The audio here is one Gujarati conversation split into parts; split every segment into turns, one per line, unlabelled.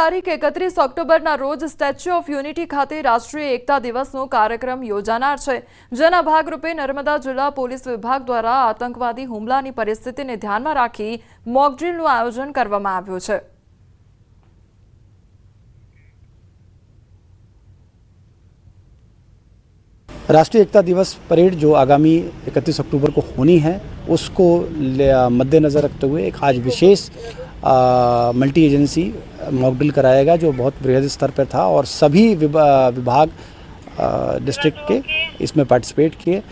તારીખ 31 ઓક્ટોબરના રોજ સ્ટેચ્યુ ઓફ યુનિટી ખાતે રાષ્ટ્રીય એકતા દિવસનો કાર્યક્રમ યોજાનાર છે, જેના ભાગરૂપે નર્મદા જિલ્લા પોલીસ વિભાગ દ્વારા આતંકવાદી હુમલાની પરિસ્થિતિને ધ્યાનમાં રાખી મોક ડ્રીલનું આયોજન કરવામાં આવ્યું છે।
राष्ट्रीय एकता दिवस परेड जो आगामी 31 अक्टूबर को होनी है, उसको मद्देनज़र रखते हुए एक आज विशेष मल्टी एजेंसी मॉक ड्रिल कराएगा, जो बहुत बृहद स्तर पर था और सभी विभाग डिस्ट्रिक्ट के इसमें पार्टिसिपेट किए।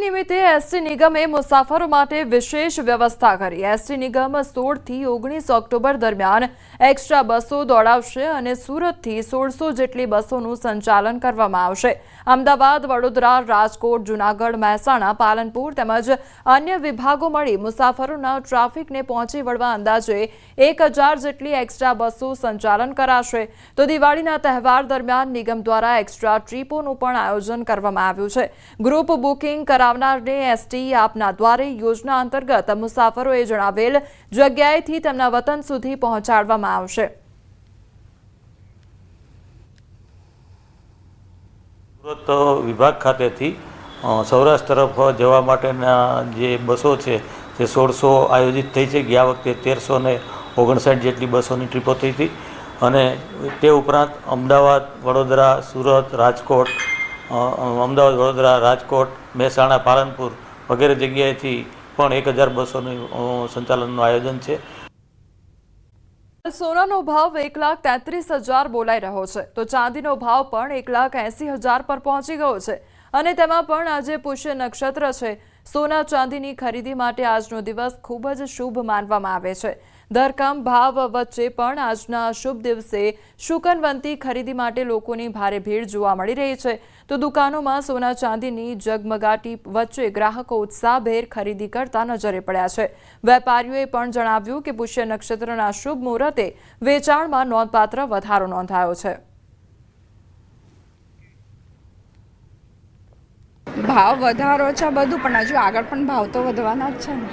निमित्ते एसटी निगमे मुसाफरों माटे विशेष व्यवस्था करी। एसटी निगम 16 થી 19 ઓક્ટોબર દરમિયાન एक्स्ट्रा बसों दौड़ावशे અને સુરતથી 1600 જેટલી બસોનું સંચાલન કરવામાં આવશે। અમદાવાદ, વડોદરા, રાજકોટ, જૂનાગઢ, મહેસાણા, પાલનપુર તેમજ અન્ય વિભાગો મળી મુસાફરોના ટ્રાફિકને પહોંચી વળવા અંદાજે 1000 જેટલી એક્સ્ટ્રા બસો સંચાલન કરાશે। તો દિવાળીના તહેવાર દરમિયાન નિગમ દ્વારા એક્સ્ટ્રા ટ્રીપોનું પણ આયોજન કરવામાં આવ્યું છે। ગ્રુપ બુકિંગ કરાવનારને એસટી આપના દ્વારે યોજના અંતર્ગત મુસાફરોએ જણાવેલ જગ્યાએથી તેમના વતન સુધી પહોંચાડવામાં આવશે।
સુરત વિભાગ ખાતેથી સૌરાષ્ટ્ર તરફ જવા માટેના જે બસો છે તે 1600 આયોજિત થઈ છે। ગયા વખતે 1359 જેટલી બસોની ટ્રીપો થઈ હતી અને તે ઉપરાંત અમદાવાદ, વડોદરા, સુરત, રાજકોટ, અમદાવાદ, વડોદરા, રાજકોટ, મહેસાણા, પાલનપુર વગેરે જગ્યાએથી પણ 1000 બસોનું સંચાલનનું આયોજન છે।
સોનાનો ભાવ 1,33,000 બોલાઈ રહ્યો છે, તો ચાંદીનો ભાવ પણ 1,80,000 પર પહોંચી ગયો છે અને તેમાં પણ આજે પુષ્ય નક્ષત્ર છે। સોના ચાંદીની ખરીદી માટે આજનો દિવસ ખૂબ જ શુભ માનવામાં આવે છે। ધરકમ ભાવ વચ્ચે પણ આજના શુભ દિવસે શુકનવંતી ખરીદી માટે લોકોની ભારે ભીડ જોવા મળી રહી છે। તો દુકાનોમાં સોના ચાંદીની જગમગાટી વચ્ચે ગ્રાહકો ઉત્સાહભેર ખરીદી કરતા નજરે પડ્યા છે। વેપારીઓએ પણ જણાવ્યું કે પુષ્ય નક્ષત્રના શુભ મુહૂર્તે વેચાણમાં નોંધપાત્ર વધારો નોંધાયો છે।
ભાવ વધારો છે બધું, પણ હજુ આગળ પણ ભાવ તો વધવાના જ છે ને,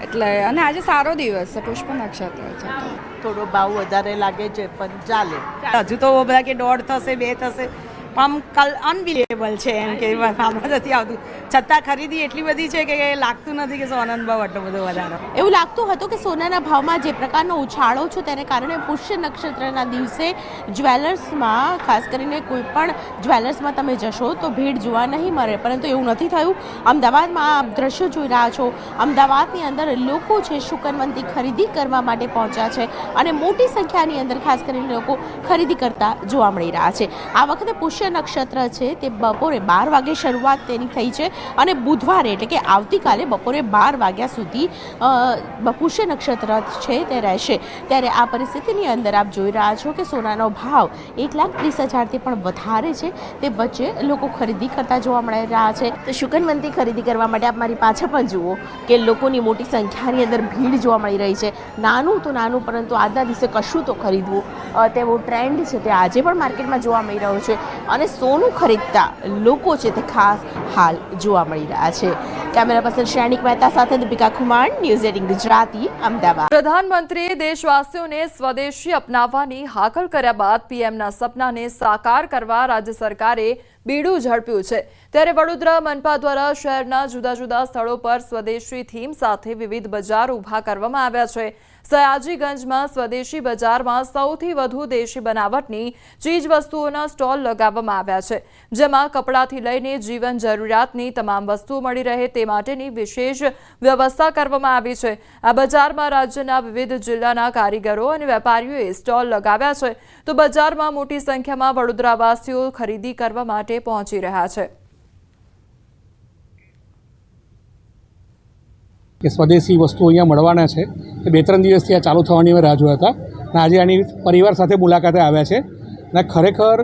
એટલે અને આજે સારો દિવસ છે, પુષ્પ નક્ષત્ર છે,
થોડો ભાવ વધારે લાગે છે પણ ચાલે। હજુ તો બધા કે 1.5 થશે 2 થશે, પણ કાલ અનબિલિવેબલ છે એમ કે ભાવમાં નથી આવતું, છતાં ખરીદી એટલી બધી છે કે લાગતું નથી કે સોનાનો ભાવ આટલો બધો વધારો।
એવું લાગતું હતું કે સોનાના ભાવમાં જે પ્રકારનો ઉછાળો છે તેને કારણે પુષ્ય નક્ષત્રના દિવસે જ્વેલર્સમાં, ખાસ કરીને કોઈ પણ જ્વેલર્સમાં તમે જશો તો ભીડ જોવા નહીં મળે, પરંતુ એવું નથી થયું। અમદાવાદમાં આપ દ્રશ્યો જોઈ રહ્યા છો, અમદાવાદની અંદર લોકો છે શુકનવંતી ખરીદી કરવા માટે પહોંચ્યા છે અને મોટી સંખ્યાની અંદર ખાસ કરીને લોકો ખરીદી કરતા જોવા મળી રહ્યા છે। આ વખતે પુષ્ય નક્ષત્ર છે તે બપોરે 12 વાગે શરૂઆત તેની થઈ છે અને બુધવારે એટલે કે આવતીકાલે બપોરે 12 વાગ્યા સુધી પુષ્ય નક્ષત્ર છે તે રહેશે। ત્યારે આ પરિસ્થિતિની અંદર આપ જોઈ રહ્યા છો કે સોનાનો ભાવ 1,30,000થી પણ વધારે છે, તે વચ્ચે લોકો ખરીદી કરતા જોવા મળી રહ્યા છે। તો શુકનવંતી ખરીદી કરવા માટે આપ મારી પાછળ પણ જુઓ કે લોકોની મોટી સંખ્યાની અંદર ભીડ જોવા મળી રહી છે। નાનું તો નાનું, પરંતુ આજના દિવસે કશું તો ખરીદવું તેવો ટ્રેન્ડ છે તે આજે પણ માર્કેટમાં જોવા મળી રહ્યો છે અને સોનું ખરીદતા લોકો છે તે ખાસ હાલ જોવા મળી રહ્યા છે। કેમેરા પર્સન શ્રેણિક મહેતા સાથે દીપિકા કુમાર, ન્યૂઝ 18 ગુજરાતી, અમદાવાદ।
પ્રધાનમંત્રીએ દેશવાસીઓને સ્વદેશી અપનાવવાની હાકલ કર્યા બાદ પીએમના સપનાને સાકાર કરવા રાજ્ય સરકારે બીડું ઝડપ્યું છે। ત્યારે વડોદરા મનપા દ્વારા શહેરના જુદા જુદા સ્થળો પર સ્વદેશી થીમ સાથે વિવિધ બજાર ઊભા કરવામાં આવ્યા છે। સયાજીગંજમાં સ્વદેશી બજારમાં સૌથી વધુ દેશી બનાવટની ચીજ વસ્તુઓના સ્ટોલ લગાવવામાં આવ્યા છે, જેમાં કપડાથી લઈને જીવન જરૂરિયાતની તમામ વસ્તુઓ મળી રહે તે માટેની વિશેષ વ્યવસ્થા કરવામાં આવી છે। આ બજારમાં રાજ્યના વિવિધ જિલ્લાના કારીગરો અને વેપારીઓએ સ્ટોલ લગાવ્યા છે, તો બજારમાં મોટી સંખ્યામાં વડોદરાવાસીઓ ખરીદી કરવા માટે પહોંચી રહ્યા છે।
કે સ્વદેશી વસ્તુઓ અહીંયા મળવાના છે, એ 2-3 દિવસથી આ ચાલુ થવાની અમે રાહ જોયા હતા અને આજે આની પરિવાર સાથે મુલાકાતે આવ્યા છે અને ખરેખર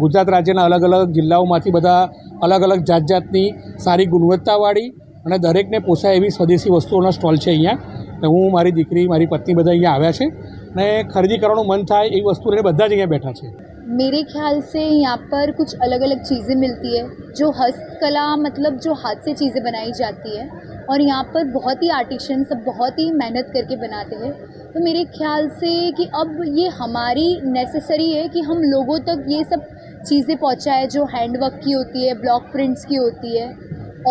ગુજરાત રાજ્યના અલગ અલગ જિલ્લાઓમાંથી બધા અલગ અલગ જાતની સારી ગુણવત્તાવાળી અને દરેકને પોસાય એવી સ્વદેશી વસ્તુઓના સ્ટોલ છે અહીંયા। હું, મારી દીકરી, મારી પત્ની બધા અહીંયા આવ્યા છે અને ખરીદી કરવાનું મન થાય એવી વસ્તુ લઈને બધા જ અહીંયા બેઠા છે।
मेरे ख्याल से यहाँ पर कुछ अलग अलग चीज़ें मिलती है, जो हस्तकला मतलब जो हाथ से चीज़ें बनाई जाती है और यहाँ पर बहुत ही आर्टिशियन सब बहुत ही मेहनत करके बनाते हैं। तो मेरे ख्याल से कि अब ये हमारी नेसेसरी है कि हम लोगों तक ये सब चीज़ें पहुँचाएं जो हैंडवर्क की होती है, ब्लॉक प्रिंट्स की होती है,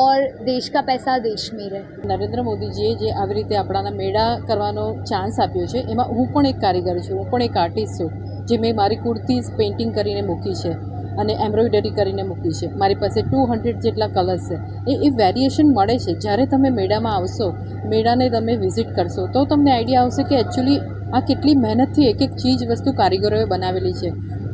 और देश का पैसा देश में રહે.
નરેન્દ્ર મોદીજીએ જે આવી રીતે આપણાના મેળા કરવાનો ચાન્સ આપ્યો છે એમાં હું પણ એક કારીગર છું, હું પણ એક આર્ટિસ્ટ છું, જે મેં મારી કુર્તીઝ પેઇન્ટિંગ કરીને મૂકી છે અને એમ્બ્રોઇડરી કરીને મૂકી છે. મારી પાસે 200 જેટલા કલર્સ છે. એ વેરિએશન મળે છે. જ્યારે તમે મેળામાં આવશો, મેળાને તમે વિઝિટ કરશો તો તમને આઈડિયા આવશે કે એકચ્યુઅલી આ કેટલી મહેનતથી એક એક ચીજ વસ્તુ કારીગરોએ બનાવેલી છે.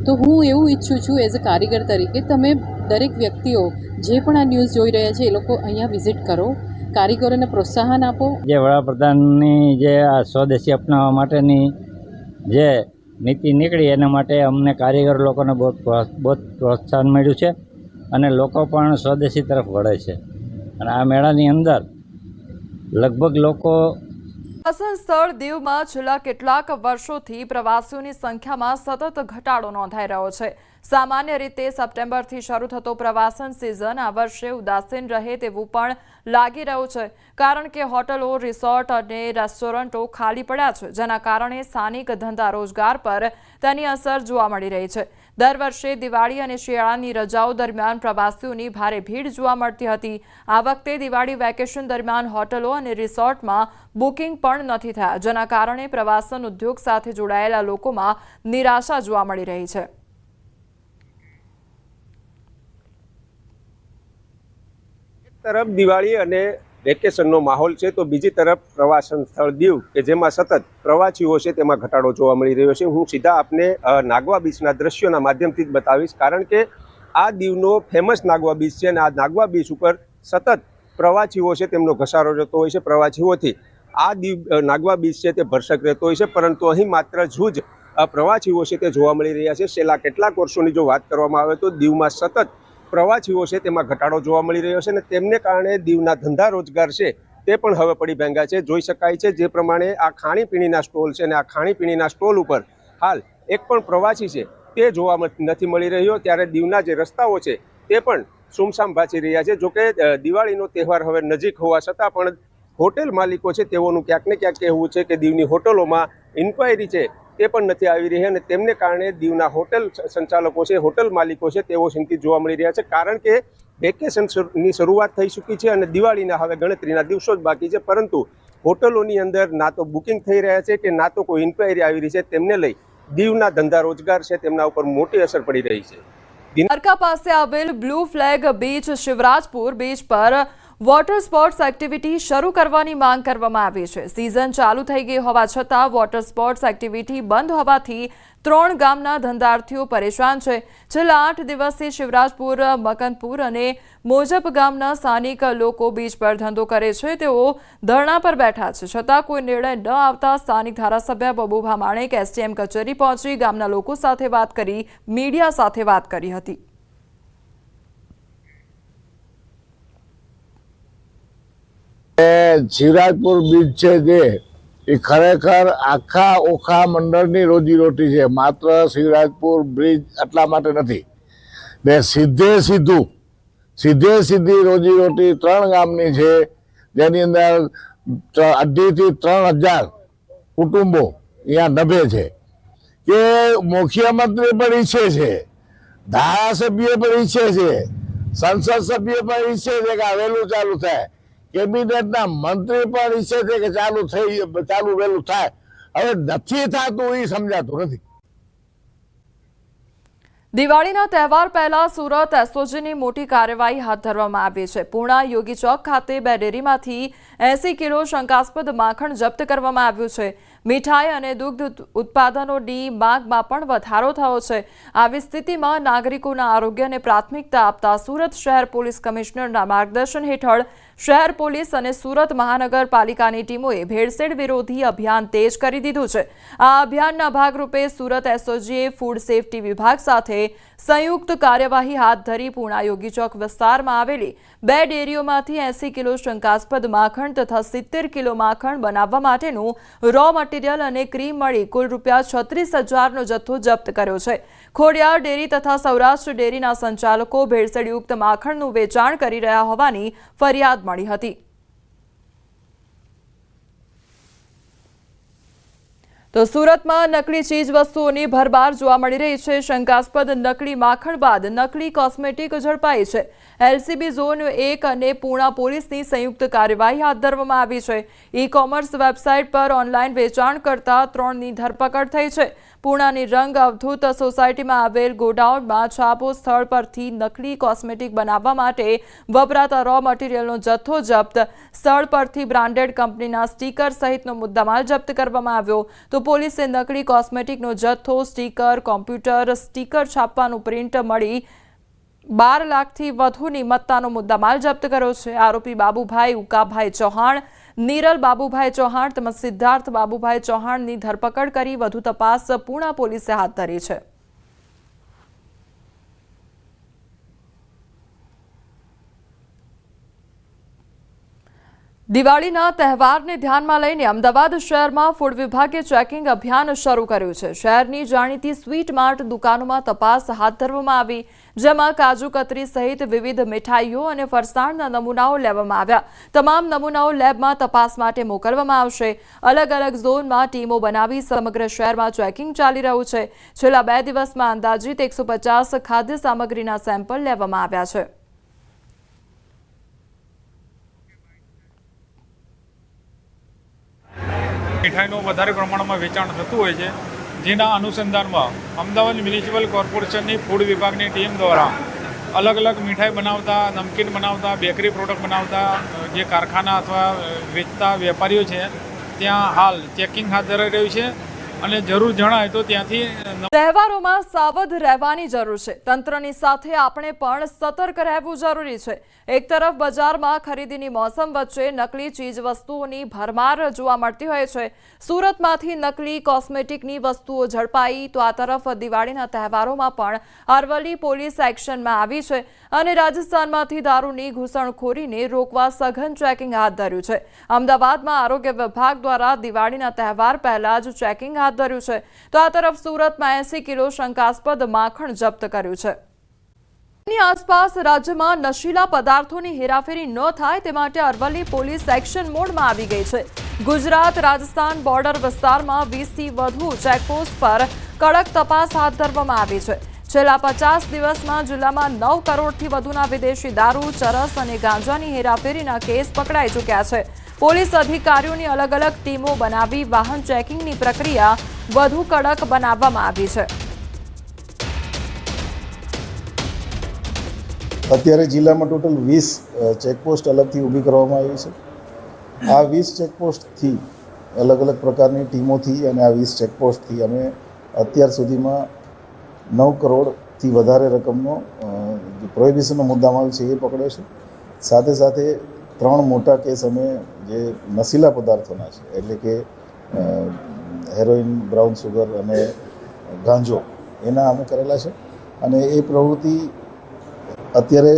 તો હું એવું ઈચ્છું છું એઝ અ કારીગર તરીકે તમે દરેક વ્યક્તિઓ જે પણ આ ન્યૂઝ જોઈ રહ્યા છે એ લોકો અહીંયા વિઝિટ કરો, કારીગરોને પ્રોત્સાહન આપો.
જે વડાપ્રધાનની જે આ સ્વદેશી અપનાવવા માટેની જે નીતિ નીકળી એના માટે અમને કારીગર લોકોને બહુ પ્રોત્સાહન મળ્યું છે અને લોકો પણ સ્વદેશી તરફ વળે છે. અને આ મેળાની અંદર લગભગ લોકો
પ્રવાસન સ્થળ દીવમાં છેલ્લા કેટલાક વર્ષોથી પ્રવાસીઓની સંખ્યામાં સતત ઘટાડો નોંધાઈ રહ્યો છે. સામાન્ય રીતે સપ્ટેમ્બરથી શરૂ થતો પ્રવાસન સિઝન આ વર્ષે ઉદાસીન રહે તેવું પણ લાગી રહ્યું છે, કારણ કે હોટલો, રિસોર્ટ અને રેસ્ટોરન્ટો ખાલી પડ્યા છે, જેના કારણે સ્થાનિક ધંધા રોજગાર પર તેની અસર જોવા મળી રહી છે. દર વર્ષે દિવાળી અને શિયાળાની રજાઓ દરમિયાન પ્રવાસીઓની ભારે ભીડ જોવા મળતી હતી. આ વખતે દિવાળી વેકેશન દરમિયાન હોટલો અને રિસોર્ટમાં બુકિંગ પણ નથી થયા, જેના કારણે પ્રવાસન ઉદ્યોગ સાથે જોડાયેલા લોકોમાં નિરાશા જોવા મળી રહી છે.
તરફ દિવાળી અને વેકેશનનો માહોલ છે તો બીજી તરફ પ્રવાસન સ્થળ દીવ કે જેમાં સતત પ્રવાસીઓ છે તેમાં ઘટાડો જોવા મળી રહ્યો છે. હું સીધા આપને નાગવા બીચના દ્રશ્યોના માધ્યમથી જ બતાવીશ, કારણ કે આ દીવનો ફેમસ નાગવા બીચ છે અને આ નાગવા બીચ ઉપર સતત પ્રવાસીઓ છે તેમનો ઘસારો જતો હોય છે. પ્રવાસીઓથી આ દીવ નાગવા બીચ છે તે ભરસક રહેતો હોય છે, પરંતુ અહીં માત્ર જૂજ પ્રવાસીઓ છે તે જોવા મળી રહ્યા છે. છેલ્લા કેટલાક વર્ષોની જો વાત કરવામાં આવે તો દીવમાં સતત પ્રવાસીઓ છે તેમાં ઘટાડો જોવા મળી રહ્યો છે અને તેમને કારણે દીવના ધંધા રોજગાર છે તે પણ હવે પડી ભાંગ્યા છે. જોઈ શકાય છે જે પ્રમાણે આ ખાણીપીણીના સ્ટોલ છે અને આ ખાણીપીણીના સ્ટોલ ઉપર હાલ એક પણ પ્રવાસી છે તે જોવા નથી મળી રહ્યો. ત્યારે દીવના જે રસ્તાઓ છે તે પણ સુમસામ ભાચી રહ્યા છે. જોકે દિવાળીનો તહેવાર હવે નજીક હોવા છતાં પણ હોટેલ માલિકો છે તેઓનું ક્યાંક ને ક્યાંક કહેવું છે કે દીવની હોટલોમાં ઇન્ક્વાયરી છે તે પણ નથી આવી રહી અને તેમને કારણે દીવના હોટેલ સંચાલકો છે, હોટેલ માલિકો છે તેઓ ચિંતિત જોવા મળી રહ્યા છે, કારણ કે વેકેશનની શરૂઆત થઈ ચૂકી છે અને દિવાળીના હવે ગણતરીના દિવસો જ બાકી છે, પરંતુ હોટલોની અંદર ના તો બુકિંગ થઈ રહ્યા છે કે ના તો કોઈ ઇન્ક્વાયરી આવી રહી છે. તેમને લઈ દીવના ધંધા રોજગાર છે તેમના ઉપર મોટી અસર પડી રહી છે.
દ્વારકા પાસે આવેલ blue flag beach Shivrajpur beach પર વોટર સ્પોર્ટ્સ એક્ટિવિટી શરૂ કરવાની માંગ કરવામાં આવી છે. સિઝન ચાલુ થઈ ગઈ હોવા છતાં વોટર સ્પોર્ટ્સ એક્ટિવિટી બંધ હોવાથી 3 ગામના ધંધાર્થીઓ પરેશાન છે. છેલ્લા 8 દિવસથી શિવરાજપુર, મકનપુર અને મોજપ ગામના સ્થાનિક લોકો બીચ પર ધંધો કરે છે. તેઓ ધરણા પર બેઠા છે, છતાં કોઈ નિર્ણય ન આવતા સ્થાનિક ધારાસભ્ય બબુભા માણેક એસટીએમ કચેરી પહોંચી ગામના લોકો સાથે વાત કરી, મીડિયા સાથે વાત કરી હતી.
શિવરાજપુર બીચ છે જે એ ખરેખર આખા ઓખા મંડળની રોજીરોટી છે, માત્ર શિવરાજપુર બ્રિજ એટલા માટે નથી. ને સીધી રોજીરોટી 3 ગામની છે, જેની અંદર 2,500 થી 3,000 કુટુંબો અહીંયા નભે છે. કે મુખ્યમંત્રી પણ ઈચ્છે છે, ધારાસભ્ય પણ ઈચ્છે છે, સંસદ સભ્ય પણ ઈચ્છે છે કે આ વહેલું ચાલુ થાય, કેબિનેટના મંત્રી પણ ઈચ્છે છે કે ચાલુ વહેલું થાય. હવે નથી થતું એ સમજાતું નથી.
દિવાળીના તહેવાર પહેલા સુરત એસઓજીની મોટી કાર્યવાહી હાથ ધરવામાં આવી છે. પૂર્ણા યોગી ચોક ખાતે 2 ડેરીમાંથી 80 કિલો શંકાસ્પદ માખણ જપ્ત કરવામાં આવ્યું છે. મીઠાઈ અને દૂધ ઉત્પાદનોની માંગમાં પણ વધારો થયો છે. આવી સ્થિતિમાં નાગરિકોના આરોગ્યને પ્રાથમિકતા આપતા સુરત શહેર પોલીસ કમિશનરના માર્ગદર્શન હેઠળ શહેર પોલીસ અને સુરત મહાનગરપાલિકાની ટીમોએ ભેળસેળ વિરોધી અભિયાન તેજ કરી દીધું છે. આ અભિયાનના ભાગરૂપે સુરત એસઓજીએ ફૂડ સેફટી વિભાગ સાથે સંયુક્ત કાર્યવાહી હાથ ધરી પૂર્ણા યોગી ચોક વિસ્તારમાં આવેલી 2 ડેરીઓમાંથી 80 કિલો શંકાસ્પદ માખણ તથા 70 કિલો માખણ બનાવવા માટેનું રો મટીરીયલ અને ક્રીમ મળી કુલ ₹36,000નો જથ્થો જપ્ત કર્યો છે. ખોડિયાર ડેરી તથા સૌરાષ્ટ્ર ડેરીના સંચાલકો ભેળસેળયુક્ત માખણનું વેચાણ કરી રહ્યા હોવાની ફરિયાદ મળી હતી. તો સુરતમાં નકલી ચીજ વસ્તુઓની ભરમાર જોવા મળી રહી છે। શંકાસ્પદ નકલી માખણ બાદ નકલી કોસ્મેટિક ઝડપાઈ છે। એલસીબી ઝોન 1 અને પૂણા પોલીસની સંયુક્ત કાર્યવાહી હાથ ધરવામાં આવી છે। ઈ-કોમર્સ વેબસાઇટ પર ઓનલાઈન વેચાણ કરતા 3ની ધરપકડ થઈ છે। પૂણાની રંગ અવધૂત સોસાયટીમાં આવેલ ગોડાઉનમાં છાપો સ્થળ પરથી નકલી કોસ્મેટિક બનાવવા માટે વપરાતા રો મટીરિયલનો જથ્થો જપ્ત, સ્થળ પરથી બ્રાન્ડેડ કંપનીના સ્ટીકર સહિતનો મુદ્દામાલ જપ્ત કરવામાં આવ્યો। તો પોલીસે નકલી કોસ્મેટિકનો જથ્થો, સ્ટીકર, કોમ્પ્યુટર સ્ટીકર છાપવાનું પ્રિન્ટ મળી 12 લાખથી વધુની મત્તાનો મુદ્દામાલ જપ્ત કર્યો છે। આરોપી બાબુભાઈ ઉકાભાઈ ચૌહાણ, નીરલ બાબુભાઈ ચૌહાણ તેમજ સિદ્ધાર્થ બાબુભાઈ ચૌહાણની ધરપકડ કરી વધુ તપાસ પૂણા પોલીસે હાથ ધરી છે। દિવાળીના તહેવારને ધ્યાનમાં લઈને અમદાવાદ શહેરમાં ફૂડ વિભાગે ચેકિંગ અભિયાન શરૂ કર્યું છે। શહેરની જાણીતી સ્વીટ માર્ટ દુકાનોમાં તપાસ હાથ ધરવામાં આવી, જેમાં કાજુ કતરી સહિત વિવિધ મીઠાઈઓ અને ફરસાણના નમૂનાઓ લેવામાં આવ્યા। તમામ નમૂનાઓ લેબમાં તપાસ માટે મોકલવામાં આવશે। અલગ અલગ ઝોનમાં ટીમો બનાવી સમગ્ર શહેરમાં ચેકિંગ ચાલી રહ્યું છે। છેલ્લા 2 દિવસમાં અંદાજિત 150 ખાદ્ય સામગ્રીના સેમ્પલ લેવામાં આવ્યા છે।
મીઠાઈનું વધારે પ્રમાણમાં વેચાણ થતું હોય છે, જેના અનુસંધાનમાં અમદાવાદ મ્યુનિસિપલ કોર્પોરેશનની ફૂડ વિભાગની ટીમ દ્વારા અલગ અલગ મીઠાઈ બનાવતા, નમકીન બનાવતા, બેકરી પ્રોડક્ટ બનાવતા જે કારખાના અથવા વેચતા વેપારીઓ છે ત્યાં હાલ ચેકિંગ હાથ ધરાઈ રહ્યું છે અને જરૂર જણાય તો ત્યાંથી
તહેવારોમાં સાવધ રહેવાની જરૂર છે। તંત્રની સાથે આપણે પણ સતર્ક રહેવું જરૂરી છે। એક તરફ બજારમાં ખરીદીની મોસમ વચ્ચે નકલી ચીજ વસ્તુઓની ભરમાર જોવા મળતી હોય છે। સુરતમાંથી નકલી કોસ્મેટિકની વસ્તુઓ ઝડપાઈ તો આ તરફ દિવાળીના તહેવારોમાં પણ અરવલ્લી પોલીસ એક્શનમાં આવી છે અને રાજસ્થાનમાંથી દારૂની ઘૂસણખોરીને રોકવા સઘન ચેકિંગ હાથ ધર્યું છે। અમદાવાદમાં આરોગ્ય વિભાગ દ્વારા દિવાળીના તહેવાર પહેલા જ ચેકિંગ હાથ ધર્યું છે તો આ તરફ સુરતમાં 80 કિલો શંકાસ્પદ માખણ જપ્ત કર્યું છે। ની આસપાસ રાજ્યમાં નશીલા પદાર્થોની હેરાફેરી ન થાય તે માટે અરવલ્લી પોલીસ એક્શન મોડમાં આવી ગઈ છે। ગુજરાત રાજસ્થાન બોર્ડર વિસ્તારમાં 20થી વધુ ચેકપોસ્ટ પર કડક તપાસ હાથ ધરવામાં આવી છે। છેલ્લા 50 દિવસમાં જિલ્લામાં 9 કરોડથી વધુના વિદેશી દારૂ, ચરસ અને ગાંજાની હેરાફેરીના કેસ પકડાઈ ચૂક્યા છે। પોલીસ અધિકારીઓની અલગ અલગ ટીમો બનાવી વાહન ચેકિંગની પ્રક્રિયા વધુ કડક બનાવવામાં આવી છે।
અત્યારે જિલ્લામાં ટોટલ 20 ચેકપોસ્ટ અલગથી ઊભી કરવામાં આવી છે। આ 20 ચેકપોસ્ટથી અલગ અલગ પ્રકારની ટીમોથી અને આ 20 ચેકપોસ્ટથી અમે અત્યાર સુધીમાં 9 કરોડથી વધારે રકમનો જે પ્રોહિબિશનનો મુદ્દામાલ છે એ પકડ્યો છે। સાથે સાથે 3 મોટા કેસ અમે જે નશીલા પદાર્થોના છે, એટલે કે હેરોઇન, બ્રાઉન સુગર અને ગાંજો એના અમે કરેલા છે અને એ પ્રવૃત્તિ અત્યારે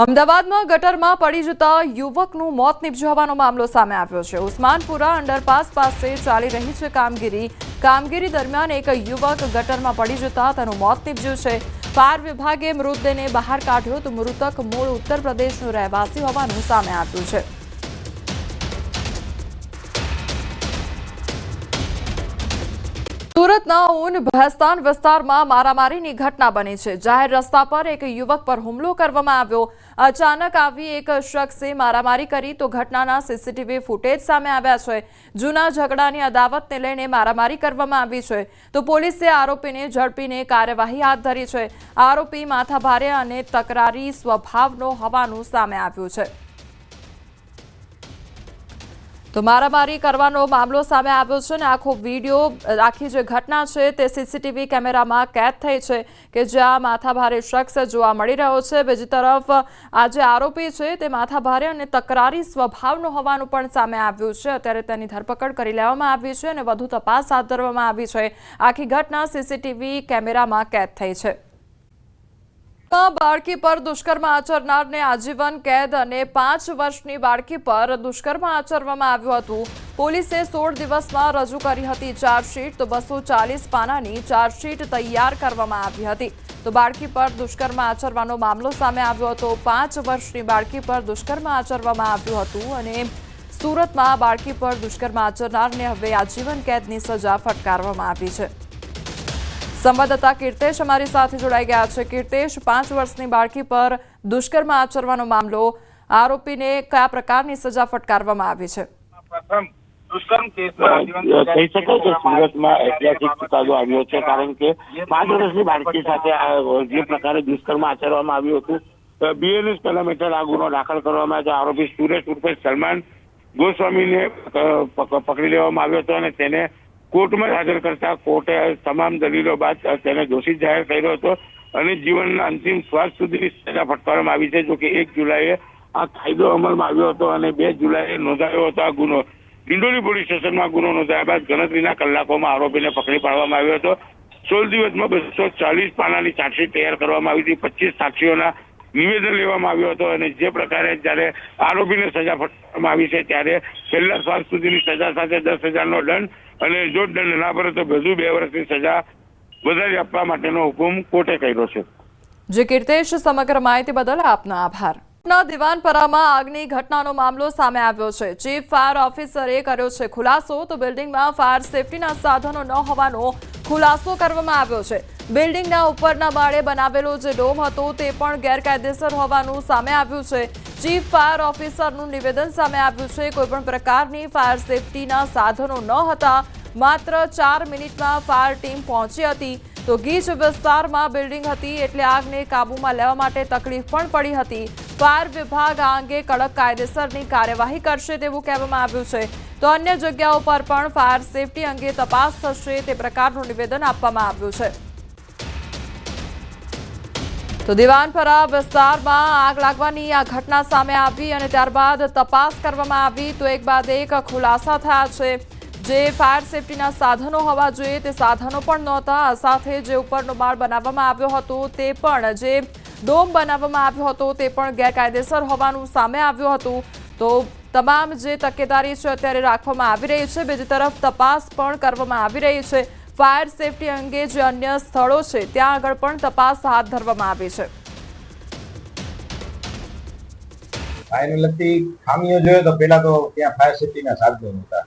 અમદાવાદમાં ગટરમાં પડી જતા યુવકનું મોત નિપજવાનો મામલો સામે આવ્યો છે। ઉસ્માનપુરા અંડરપાસ પાસે ચાલી રહી છે કામગીરી દરમિયાન એક યુવક ગટરમાં પડી જતા તેનું મોત નિપજ્યું છે। ફાયર વિભાગે મૃતદેહને બહાર કાઢ્યો તો મૃતક મૂળ ઉત્તર પ્રદેશનો રહેવાસી હોવાનું સામે આવ્યું છે। સુરતના ઊન ભેસ્તાન વિસ્તારમાં મારામારીની ઘટના બની છે। જાહેર રસ્તા પર એક યુવક પર હુમલો કરવામાં આવ્યો। અચાનક આવી એક શખ્સે મારામારી કરી તો ઘટનાના સીસીટીવી ફૂટેજ સામે આવ્યા છે। જૂના ઝઘડાની અદાવતને લઈને મારામારી કરવામાં આવી છે તો પોલીસે આરોપીને ઝડપીને કાર્યવાહી હાથ ધરી છે। આરોપી માથાભારે અને તકરારી સ્વભાવનો હોવાનું સામે આવ્યું છે। તો મારામારી કરવાનો મામલો સામે આવ્યો છે અને આખો વિડીયો, આખી જે ઘટના છે તે સીસીટીવી કેમેરામાં કેદ થઈ છે કે જ્યાં માથાભારે શખ્સ જોવા મળી રહ્યો છે। બીજી તરફ આ જે આરોપી છે તે માથાભારે અને તકરારી સ્વભાવનો હોવાનું પણ સામે આવ્યું છે। અત્યારે તેની ધરપકડ કરી લેવામાં આવી છે અને વધુ તપાસ હાથ ધરવામાં આવી છે। આખી ઘટના સીસીટીવી કેમેરામાં કેદ થઈ છે। બાળકી પર દુષ્કર્મ આચરનારને આજીવન કેદ અને 5 વર્ષની બાળકી પર દુષ્કર્મ આચરવામાં આવ્યું હતું। પોલીસે 16 દિવસમાં રજૂ કરી હતી ચાર્જશીટ તો 240 પાનાની ચાર્જશીટ તૈયાર કરવામાં આવી હતી। તો બાળકી પર દુષ્કર્મ આચરવાનો મામલો સામે આવ્યો હતો। 5 વર્ષની બાળકી પર દુષ્કર્મ આચરવામાં આવ્યું હતું અને સુરતમાં બાળકી પર દુષ્કર્મ આચરનારને હવે આજીવન કેદની સજા ફટકારવામાં આવી છે। સંવાદદાતા કીર્તેશ અમારી સાથે જોડાઈ ગયા છે। કીર્તેશ, 5 વર્ષની બાળકી પર દુષ્કર્મ આચરવાનો મામલો, આરોપીને કયા પ્રકારની સજા ફટકારવામાં આવી છે?
કહી શકાય કે સુરતમાં ઐતિહાસિક ચુકાદો આવ્યો છે, કારણ કે 5 વર્ષની બાળકી સાથે જે પ્રકારે દુષ્કર્મ આચરવામાં આવ્યું હતું, BNS પહેલા હેઠળ આ ગુનો દાખલ કરવામાં આવ્યો। આરોપી સુરેશ ઉર્ફે સલમાન ગોસ્વામીને પકડી લેવામાં આવ્યો હતો અને તેને કોર્ટમાં હાજર કરતા કોર્ટે તમામ દલીલો બાદ તેને દોષિત જાહેર કર્યો હતો અને જીવનના અંતિમ શ્વાસ સુધીની સજા ફટકારવામાં આવી છે। જોકે 1 જુલાઈએ આ કાયદો અમલમાં આવ્યો હતો અને 2 જુલાઈએ નોંધાયો હતો આ ગુનો। ડિંડોલી પોલીસ સ્ટેશનમાં ગુનો નોંધાયા બાદ ગણતરીના કલાકોમાં આરોપીને પકડી પાડવામાં આવ્યો હતો। 16 દિવસમાં 240 પાનાની ચાર્જશીટ તૈયાર કરવામાં આવી હતી। 25 સાક્ષીઓના નિવેદન લેવામાં આવ્યું હતું અને જે પ્રકારે જ્યારે આરોપીને સજા ફટકારવામાં આવી છે ત્યારે છેલ્લા શ્વાસ સુધીની સજા સાથે 10,000નો દંડ અને જો દંડ ના ભરે તો વધુ 2 વર્ષની સજા વધારી આપવા માટેનો હુકમ કોર્ટે કર્યો છે।
જે કીર્તેશ, સમગ્ર માહિતી બદલ આપનો આભાર। દિવાનપરામાં આગની ઘટનાનો મામલો સામે આવ્યો છે। ચીફ ફાયર ઓફિસરે કર્યો છે ખુલાસો, તો બિલ્ડિંગમાં ફાયર સેફટીના સાધનો ન હોવાનો ખુલાસો કરવામાં આવ્યો છે। બિલ્ડિંગના ઉપરના માળે બનાવેલો જે ડોમ હતો તે પણ ગેરકાયદેસર હોવાનું સામે આવ્યું છે। ચીફ ફાયર ઓફિસરનું નિવેદન સામે આવ્યું છે। કોઈપણ પ્રકારની ફાયર સેફટીના સાધનો ન હતા। માત્ર 4 મિનિટમાં ફાયર ટીમ પહોંચી હતી। તો ગીચ વિસ્તારમાં બિલ્ડિંગ હતી એટલે આગને કાબૂમાં લેવા માટે તકલીફ પણ પડી હતી। ફાયર વિભાગ આ અંગે કડક કાયદેસરની કાર્યવાહી કરશે તેવું કહેવામાં આવ્યું છે। તો અન્ય જગ્યાઓ પર પણ ફાયર સેફટી અંગે તપાસ થશે તે પ્રકારનું નિવેદન આપવામાં આવ્યું છે। તો દિવાનપરા વિસ્તારમાં આગ લાગવાની આ ઘટના સામે આવી અને ત્યારબાદ તપાસ કરવામાં આવી તો એક બાદ એક ખુલાસા થયા છે। જે ફાયર સેફટીના સાધનો હોવા જોઈએ તે સાધનો પણ નહોતા। આ સાથે જે ઉપરનો માળ બનાવવામાં આવ્યો હતો તે પણ, જે ડોમ બનાવવામાં આવ્યો હતો તે પણ ગેરકાયદેસર હોવાનું સામે આવ્યું હતું। તો તમામ જે તકેદારી છે અત્યારે રાખવામાં આવી રહી છે। બીજી તરફ તપાસ પણ કરવામાં આવી રહી છે। ફાયર સેફટી અંગે જે અન્ય સ્થળો છે ત્યાં આગળ પણ તપાસ હાથ ધરવામાં આવી છે।
ફાયરને લગતી ખામીઓ જોઈએ તો પહેલા તો ત્યાં ફાયર સેફટીના સાધનો નહોતા,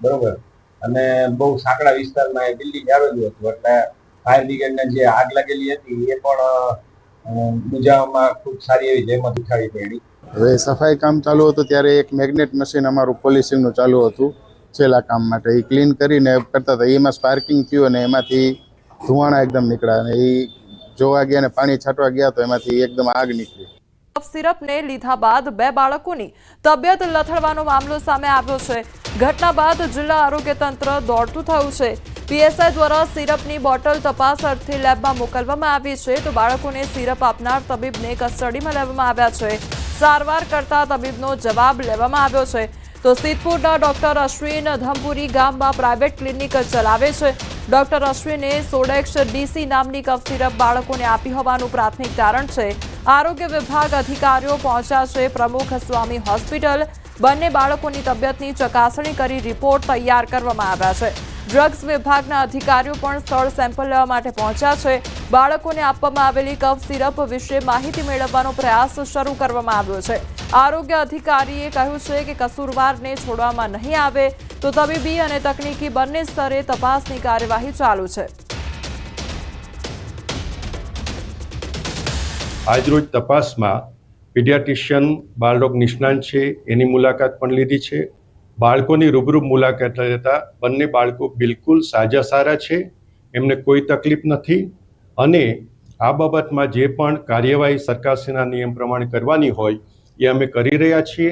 બરોબર, અને બહુ સાંકડા વિસ્તારમાં બિલ્ડિંગ આવેલું હતું એટલે ફાયર બ્રિગેડને જે આગ લાગેલી હતી એ પણ બુઝાવવામાં ખૂબ સારી એવી જહેમત ઉઠાવી પડી।
હવે સફાઈ કામ ચાલુ હતું ત્યારે એક મેગ્નેટ મશીન અમારું પોલિશિંગનું ચાલુ હતું છેલ્લા કામ માટે, એ ક્લીન કરીને કરતા હતા। એમાં સ્પાર્કિંગ થયું અને એમાંથી ધુવાણા એકદમ નીકળ્યા અને એ જોવા ગયા અને પાણી છાંટવા ગયા તો એમાંથી એકદમ આગ નીકળી।
સિરપને લીધા બાદ 2 બાળકોની તબિયત લથડવાનો મામલો સામે આવ્યો છે। ઘટના બાદ જિલ્લા આરોગ્ય તંત્ર દોડતું થયું છે। PSI દ્વારા સિરપની બોટલ તપાસ અર્થે લેબમાં મોકલવામાં આવી છે। તો બાળકોને સિરપ આપનાર તબીબને કસ્ટડીમાં લેવામાં આવ્યા છે। સારવાર કરતા તબીબનો જવાબ લેવામાં આવ્યો છે। તો સિદ્ધપુરના ડોક્ટર અશ્વિન ધમપુરી ગામમાં પ્રાઇવેટ ક્લિનિક ચલાવે છે। ડોક્ટર અશ્વિને સોડેક્સ DC નામની કફ સિરપ બાળકોને આપી હોવાનું પ્રાથમિક તારણ છે। આરોગ્ય વિભાગ અધિકારીઓ પહોંચ્યા છે પ્રમુખ સ્વામી હોસ્પિટલ। બંને બાળકોની તબિયતની ચકાસણી કરી રિપોર્ટ તૈયાર કરવામાં આવ્યા છે। ડ્રગ્સ વિભાગના અધિકારીઓ પણ સ્થળ સેમ્પલ લેવા માટે પહોંચ્યા છે। બાળકોને આપવામાં આવેલી કફ સિરપ વિશે માહિતી મેળવવાનો પ્રયાસ શરૂ કરવામાં આવ્યો છે। આરોગ્ય અધિકારીએ કહ્યું છે કે કસૂરવારને છોડવામાં નહીં આવે તો તબીબી અને તકનીકી બંને સ્તરે તપાસની કાર્યવાહી ચાલુ છે।
આજરોજ તપાસમાં પીડિયાટ્રિશિયન બાળરોગ નિષ્ણાંત છે એની મુલાકાત પણ લીધી છે। બાળકોની રૂબરૂ મુલાકાત લેતા બંને બાળકો બિલકુલ સાજા છે, એમને કોઈ તકલીફ નથી અને આ બાબતમાં જે પણ કાર્યવાહી સરકારશ્રીના નિયમ પ્રમાણે કરવાની હોય એ અમે કરી રહ્યા છીએ।